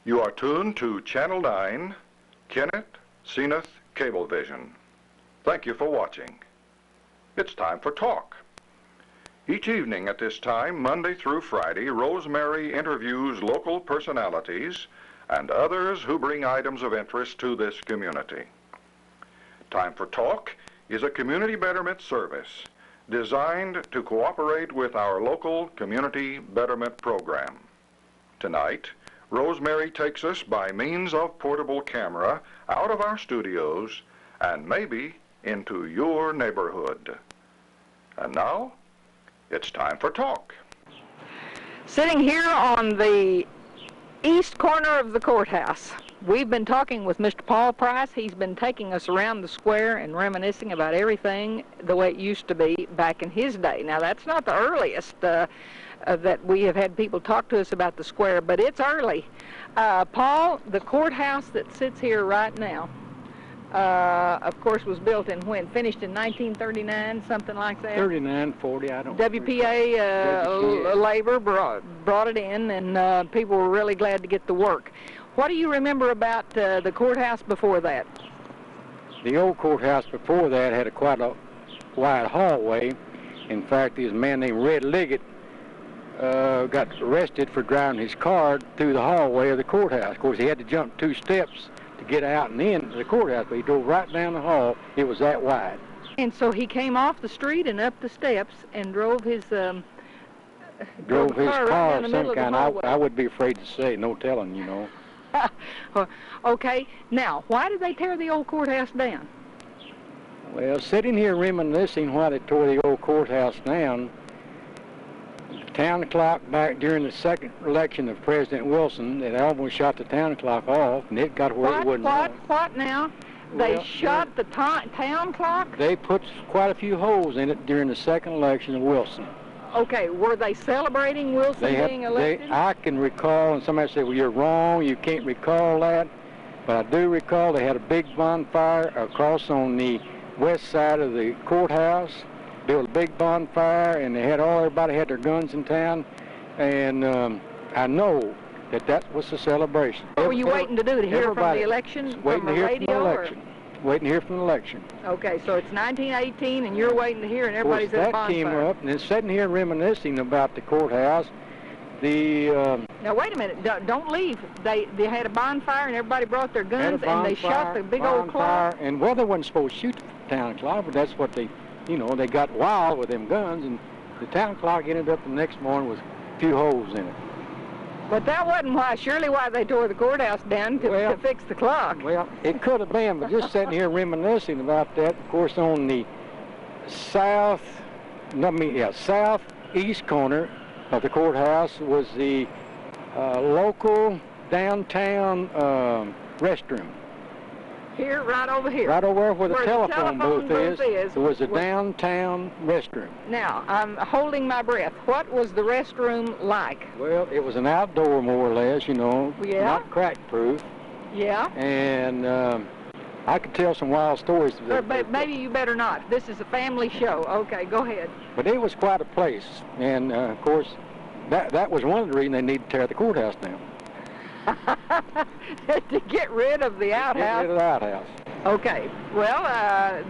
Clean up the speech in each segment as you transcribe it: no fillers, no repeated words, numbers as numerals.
You are tuned to Channel 9, Kennett MO Cablevision. Thank you for watching. It's time for talk. Each evening at this time, Monday through Friday, Rosemary interviews local personalities and others who bring items of interest to this community. Time for Talk is a community betterment service designed to cooperate with our local community betterment program. Tonight, Rosemary takes us by means of portable camera out of our studios and maybe into your neighborhood. And now, it's time for talk. Sitting here on the east corner of the courthouse, we've been talking with Mr. Paul Price. He's been taking us around the square and reminiscing about everything the way it used to be back in his day. Now, that's not the earliest that we have had people talk to us about the square, but it's early. Paul, the courthouse that sits here right now, of course, was built in when? Finished in 1939, something like that? 39, 40, I don't know. WPA labor brought it in, and people were really glad to get to work. What do you remember about the courthouse before that? The old courthouse before that had quite a wide hallway. In fact, there was a man named Red Liggett got arrested for driving his car through the hallway of the courthouse. Of course, he had to jump 2 steps to get out and into the courthouse, but he drove right down the hall. It was that wide. And so he came off the street and up the steps and drove his car right of some kind. I would be afraid to say, no telling, you know. Okay, now, why did they tear the old courthouse down? Well, sitting here reminiscing why they tore the old courthouse down, the town clock back during the second election of President Wilson, they almost shot the town clock off, and it got where it wouldn't run. What now? They shot the town clock? They put quite a few holes in it during the second election of Wilson. Okay, were they celebrating Wilson being elected? I can recall, and somebody said, well, you're wrong, you can't recall that, but I do recall they had a big bonfire across on the west side of the courthouse, built a big bonfire, and they had everybody had their guns in town, and I know that was the celebration. What were you waiting to do, to hear from the election, from the radio? Waiting to hear from the election. Okay, so it's 1918, and you're waiting to hear, and everybody's at a bonfire. That came up, and then sitting here reminiscing about the courthouse, the... Now, wait a minute. Don't leave. They had a bonfire, and everybody brought their guns, and they shot the big old clock. And, well, they wasn't supposed to shoot the town clock, but that's what they, you know, they got wild with them guns, and the town clock ended up the next morning with a few holes in it. But that wasn't surely why they tore the courthouse down, to fix the clock. Well, it could have been, but just sitting here reminiscing about that, of course, on the southeast corner of the courthouse was the local downtown restroom. Here, right over here. Right over where the telephone booth is. There was a downtown restroom. Now, I'm holding my breath. What was the restroom like? Well, it was an outdoor, more or less, you know, not crack-proof. Yeah. And I could tell some wild stories. But maybe you better not. This is a family show. Okay, go ahead. But it was quite a place. And, of course, that was one of the reasons they needed to tear the courthouse down. To get rid of the outhouse? Get rid of the outhouse. Okay. Well,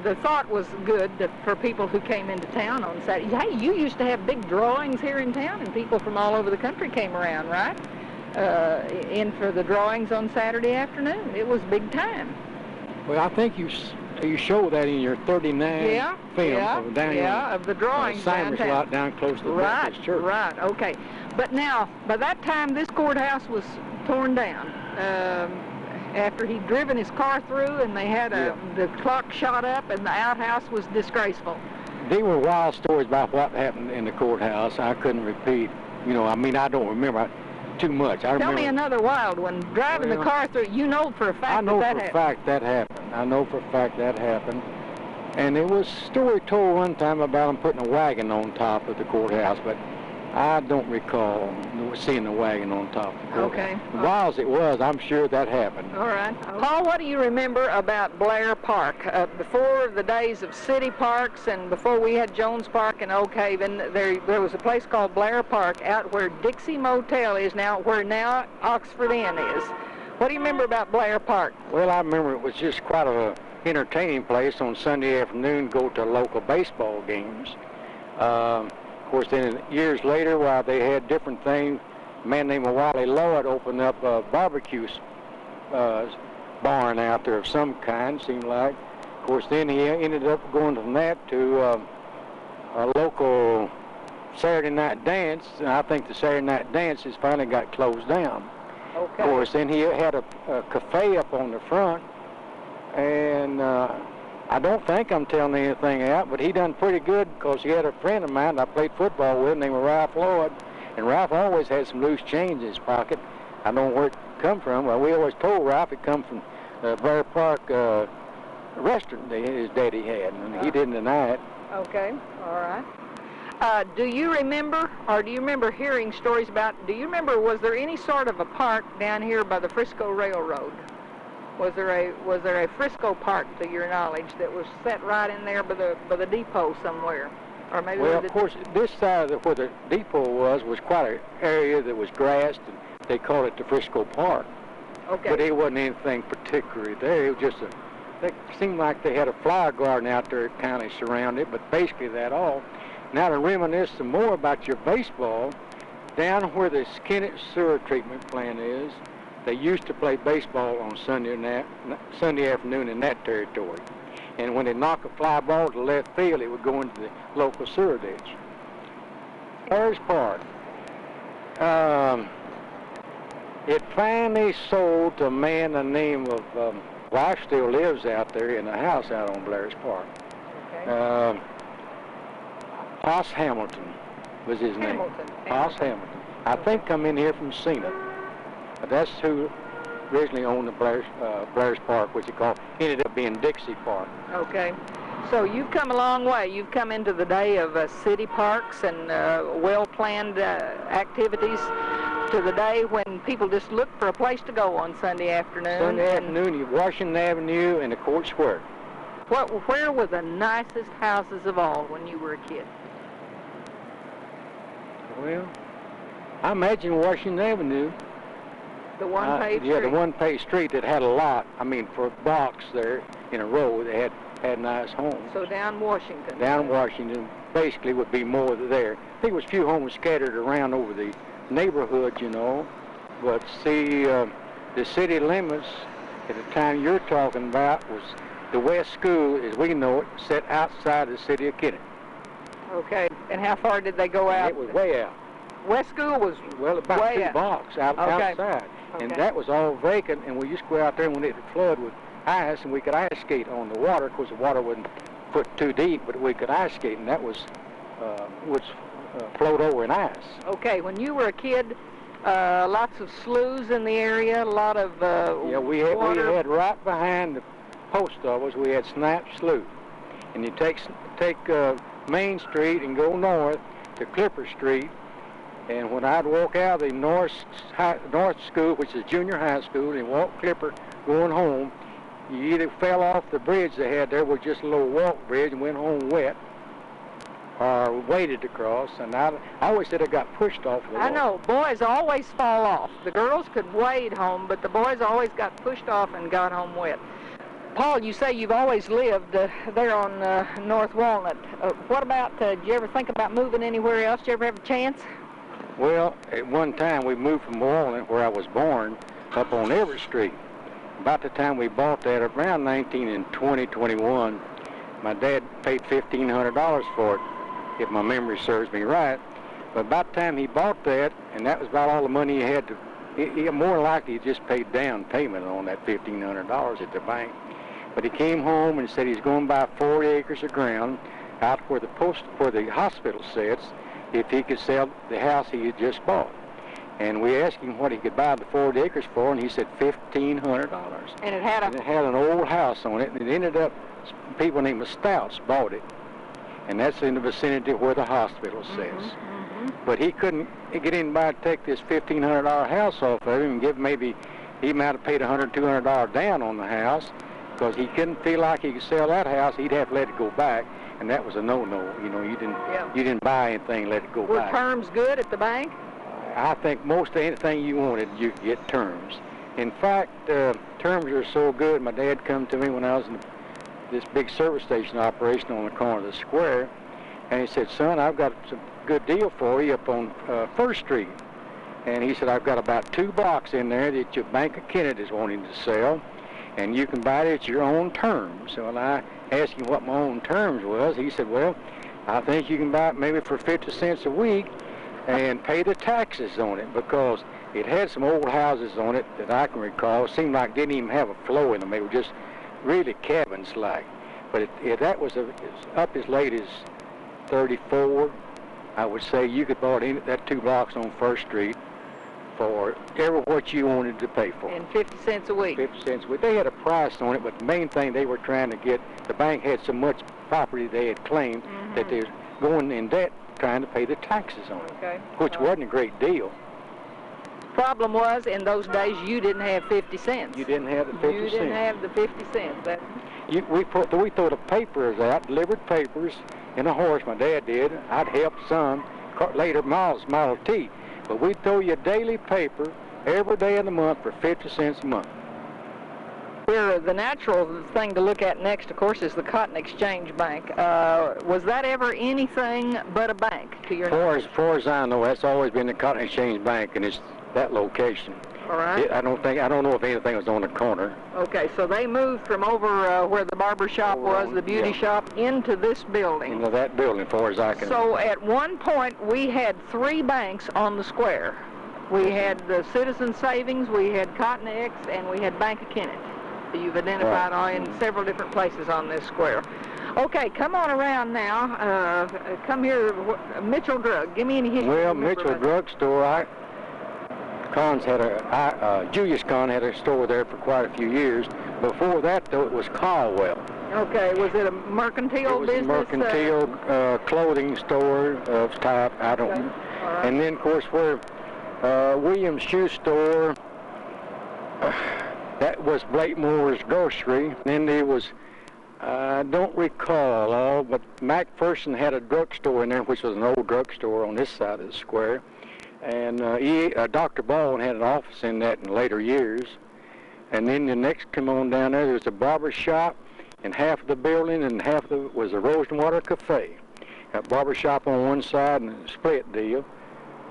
the thought was good for people who came into town on Saturday. Hey, you used to have big drawings here in town, and people from all over the country came around, right? In for the drawings on Saturday afternoon. It was big time. Well, I think you show that in your 39 film of the drawings downtown. Lot down close to the Baptist Church. Right, okay. But now, by that time, this courthouse was torn down. After he'd driven his car through, and they had the clock shot up, and the outhouse was disgraceful. They were wild stories about what happened in the courthouse. I couldn't repeat. You know, I mean, I don't remember too much. Tell me another wild one. Driving the car through, you know for a fact I know for a fact that happened. And there was a story told one time about them putting a wagon on top of the courthouse, but I don't recall seeing the wagon on top of the courthouse. Okay. While as it was, I'm sure that happened. All right. Paul, what do you remember about Blair Park? Before the days of city parks and before we had Jones Park and Oak Haven, there was a place called Blair Park out where Dixie Motel is now, where now Oxford Inn is. What do you remember about Blair Park? Well, I remember it was just quite an entertaining place on Sunday afternoon, go to local baseball games. Of course, then years later, while they had different things, a man named Wally Lloyd opened up a barbecue barn out there of some kind, seemed like. Of course, then he ended up going from that to a local Saturday night dance, and I think the Saturday night dance has finally got closed down. Okay. Of course, then he had a cafe up on the front, and I don't think I'm telling anything out, but he done pretty good because he had a friend of mine I played football with named Ralph Lloyd, and Ralph always had some loose change in his pocket. I don't know where it come from. Well, we always told Ralph it come from Blair Park restaurant that his daddy had, and he didn't deny it. Okay, all right. Do you remember, or do you remember hearing stories about, was there any sort of a park down here by the Frisco Railroad? Was there a Frisco Park, to your knowledge, that was set right in there by the depot somewhere? Or maybe well, of course, this side of where the depot was quite an area that was grassed, and they called it the Frisco Park. Okay. But it wasn't anything particularly there. It was just it seemed like they had a flower garden out there kind of surrounded, but basically that all. Now to reminisce some more about your baseball, down where the Kennett sewer treatment plant is, they used to play baseball on Sunday afternoon in that territory. And when they knock a fly ball to left field, it would go into the local sewer ditch. Blair's Park. It finally sold to a man the name of, wife still lives out there in a house out on Blair's Park. Okay. Hoss Hamilton was his name. Hoss Hamilton. I think come in here from Cena. That's who originally owned the Blair's Park, which ended up being Dixie Park. Okay. So you've come a long way. You've come into the day of city parks and well-planned activities to the day when people just look for a place to go on Sunday afternoon. Sunday afternoon, you Washington Avenue and the Court Square. Where were the nicest houses of all when you were a kid? Well, I imagine Washington Avenue. The one-page street? Yeah, the one-page street that had a lot. I mean, for blocks there in a row, they had nice homes. So down Washington? Down Washington, basically would be more there. I think there was a few homes scattered around over the neighborhood, you know. But see, the city limits at the time you're talking about was the West School, as we know it, set outside the city of Kennett. Okay, and how far did they go out? It was way out. West School was well about way 2 blocks outside, Okay. And that was all vacant. And we used to go out there when it would flood with ice, and we could ice skate on the water. Of course, the water wasn't foot too deep, but we could ice skate, and that was would float over in ice. Okay, when you were a kid, lots of sloughs in the area, a lot of yeah, we had right behind the post office, we had Snap Slough, and you take Main Street and go north to Clipper Street, and when I'd walk out of the North School, which is junior high school, and walk Clipper going home, you either fell off the bridge they had there, was just a little walk bridge, and went home wet, or waded across, and I always said I got pushed off the wall. I know, boys always fall off. The girls could wade home, but the boys always got pushed off and got home wet. Paul, you say you've always lived there on North Walnut. What about, did you ever think about moving anywhere else? Did you ever have a chance? Well, at one time we moved from Walnut, where I was born, up on Everett Street. About the time we bought that, around 1921, my dad paid $1,500 for it, if my memory serves me right. But about the time he bought that, and that was about all the money he had to, more likely he just paid down payment on that $1,500 at the bank. But he came home and said he's going to buy 40 acres of ground out where the hospital sits, if he could sell the house he had just bought. And we asked him what he could buy the 40 acres for, and he said $1,500. And it had an old house on it, and it ended up, people named Stouts bought it. And that's in the vicinity where the hospital sits. but he couldn't get anybody to take this $1,500 house off of him and give maybe, he might have paid $100, $200 down on the house, because he couldn't feel like he could sell that house. He'd have to let it go back, and that was a no-no. You know, you didn't buy anything, let it go back. Were terms good at the bank? I think most of anything you wanted, you could get terms. In fact, terms are so good. My dad come to me when I was in this big service station operation on the corner of the square, and he said, "Son, I've got a good deal for you up on 1st Street." And he said, "I've got about 2 blocks in there that your Bank of Kennett is wanting to sell, and you can buy it at your own terms." So when I asked him what my own terms was, he said, "Well, I think you can buy it maybe for 50 cents a week and pay the taxes on it," because it had some old houses on it that I can recall. It seemed like didn't even have a floor in them. They were just really cabins-like. But that was up as late as 34. I would say you could buy that 2 blocks on 1st Street for what you wanted to pay for. And 50 cents a week. 50 cents a week. They had a price on it, but the main thing they were trying to get, the bank had so much property they had claimed that they were going in debt trying to pay the taxes on it, which wasn't a great deal. Problem was, in those days, you didn't have 50 cents. You didn't have the 50 cents. You didn't have the 50 cents. We throw the papers out, delivered papers in a horse. My dad did. I'd help some. Later, Model T. But we'd throw you a daily paper every day of the month for 50 cents a month. Here, the natural thing to look at next, of course, is the Cotton Exchange Bank. Was that ever anything but a bank to your knowledge? As far as I know, that's always been the Cotton Exchange Bank, and it's that location. All right. I don't know if anything was on the corner. Okay, so they moved from over where the barber shop was, the beauty shop, into this building. Into that building, as far as I can. So at one point, we had 3 banks on the square. We had the Citizen Savings, we had Cotton X, and we had Bank of Kennett. You've identified in several different places on this square. Okay, come on around now. Come here, Mitchell Drug. Give me any history. Well, Mitchell Drug Store, Julius Kahn had a store there for quite a few years. Before that, though, it was Caldwell. Okay, was it a mercantile business? It was a mercantile clothing store of type, I don't know. Right. And then, of course, where Williams Shoe Store, that was Blakemore's Grocery. Then there was, I don't recall all, but McPherson had a drugstore in there, which was an old drugstore on this side of the square. And Dr. Baldwin had an office in that in later years. And then the next come on down there was a barber shop, and half of the building and half of it was a Rose and Water Cafe. A barber shop on one side and a split deal.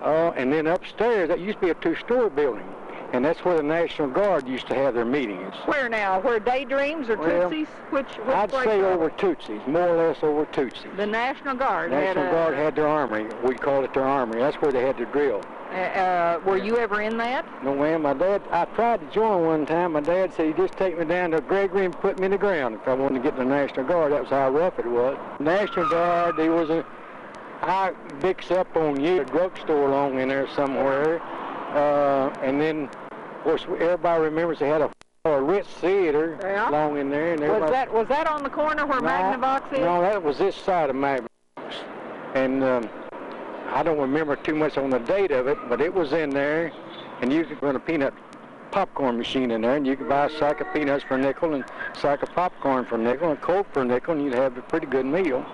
And then upstairs, that used to be a 2-story building. And that's where the National Guard used to have their meetings. Where now? Where Daydreams or Tootsie's? Which I'd say over Tootsie's, more or less over Tootsie's. The National Guard Guard had their armory. We called it their armory. That's where they had their drill. Were you ever in that? No, ma'am. My dad, I tried to join one time. My dad said he'd just take me down to Gregory and put me in the ground if I wanted to get in the National Guard. That was how rough it was. National Guard, there was I mix up on you, a drugstore along in there somewhere. And then, of course, everybody remembers they had a Ritz Theater along in there. And was that on the corner where Magnavox is? No, that was this side of Magnavox. And I don't remember too much on the date of it, but it was in there. And you could run a peanut popcorn machine in there, and you could buy a sack of peanuts for a nickel and a sack of popcorn for a nickel and a Coke for a nickel, and you'd have a pretty good meal.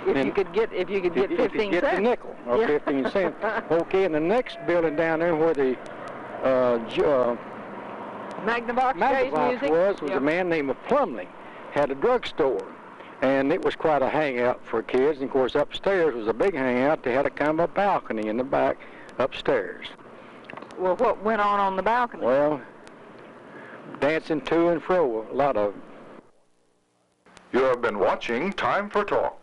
If you could get 15 cents. If you get the nickel or 15 cents. Okay, and the next building down there where the Magnavox was a man named Plumley, had a drugstore, and it was quite a hangout for kids. And of course, upstairs was a big hangout. They had a kind of a balcony in the back upstairs. Well, what went on the balcony? Well, dancing to and fro, a lot of. You have been watching Time for Talk.